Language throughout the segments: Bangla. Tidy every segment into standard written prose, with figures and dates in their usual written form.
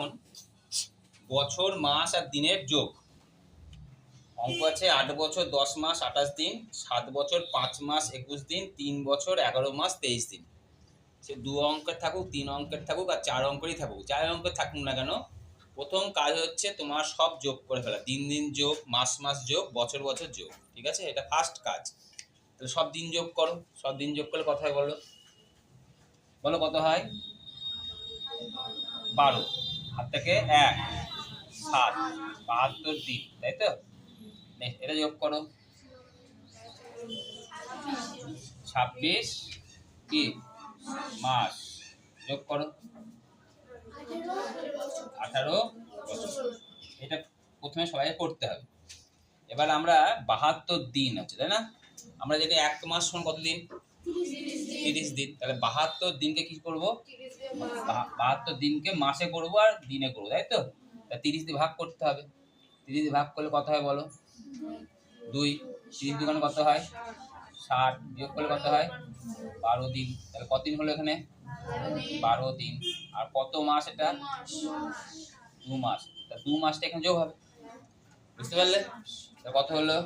দেখুন বছর মাস আর দিনের যোগ। অঙ্ক আছে ৮ বছর ১০ মাস ২৮ দিন, ৭ বছর ৫ মাস ২১ দিন, ৩ বছর ১১ মাস ২৩ দিন। সে ২ অঙ্কের থাকুক, ৩ অঙ্কের থাকুক আর ৪ অঙ্কেরই থাকুক, যাই অঙ্কের থাকুক না কেন, প্রথম কাজ হচ্ছে তোমার সব যোগ করে ফেলা। দিন দিন যোগ, মাস মাস যোগ, বছর বছর যোগ। ঠিক আছে, এটা ফার্স্ট কাজ। তাহলে সব দিন যোগ করো। সব দিন যোগ করলে কত হয় বলো? বলো কত হয়? ১২। হাত থেকে ১ ৭ ৭২ দিন, তাই তো? এটা যোগ করো। ২৬ কি মাস, যোগ করো ১৮ বছর। এটা প্রথমে সবাই করতে হবে। এবার আমরা ৭২ দিন আছে, তাই না? আমরা জানি এক মাস সমান কত দিন? ৩০ দিন। তাহলে ৭২ দিনকে কি করব? ৭২ দিনকে মাসে করব আর দিনে করব, তাই তো? ৩০ দিয়ে ভাগ করতে হবে। ৩০ দিয়ে ভাগ করলে কত হয় বলো? ২। ৩০ দুগুণে কত হয়? ৬০। বিয়োগ করলে কত হয়? ১২ দিন। তাহলে কত দিন হলো এখানে? ১২ দিন। আর কত মাস এটা? ২ মাস। তা ২ মাসটা এখানে যোগ হবে, বুঝতে পারলে? কত হলো?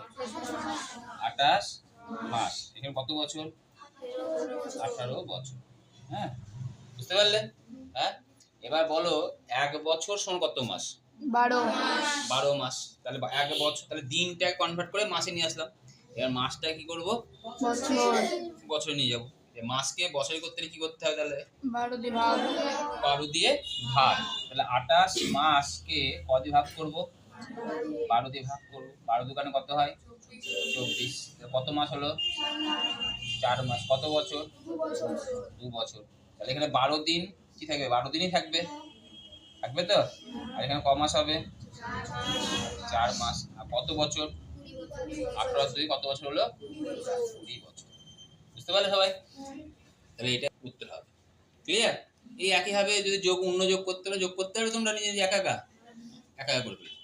২৮ মাস। এখানে কত বছর? ১৮ বছর। হ্যাঁ, বুঝতে পারলে? হ্যাঁ, এবার বলো ১ বছর সমান কত মাস? ১২ মাস। তাহলে ১ বছর, তাহলে দিনটা কনভার্ট করে মাসে নিয়ে আসলাম। এবার মাসটা কি করব? বছরে নিয়ে যাব। মাসকে বছরে করতে হলে কি করতে হবে তাহলে? ১২ দিয়ে ভাগ। তাহলে ২৮ মাসকে ক দিয়ে ভাগ করব? ১২ দিয়ে ভাগ করব। ১২ দুগুণে কত হয়? ২৪। কত মাস হলো? ৪ মাস। কত বছর? ২ বছর। তাহলে এখানে ১২ দিন কি থাকবে? ১২ দিনই থাকবে, থাকবে তো? আর এখানে ক মাস হবে? ৪ মাস। আর কত বছর? ১৮ 2 কত বছর হলো? ২ বছর। বুঝতে পারলে সবাই? তাহলে এটা উত্তর হবে। ক্লিয়ার? এই একইভাবে যদি যোগ অন্য যোগ করতে হলে যোগ করতে হবে, তোমরা নিজে একা একা করে ফেলবে।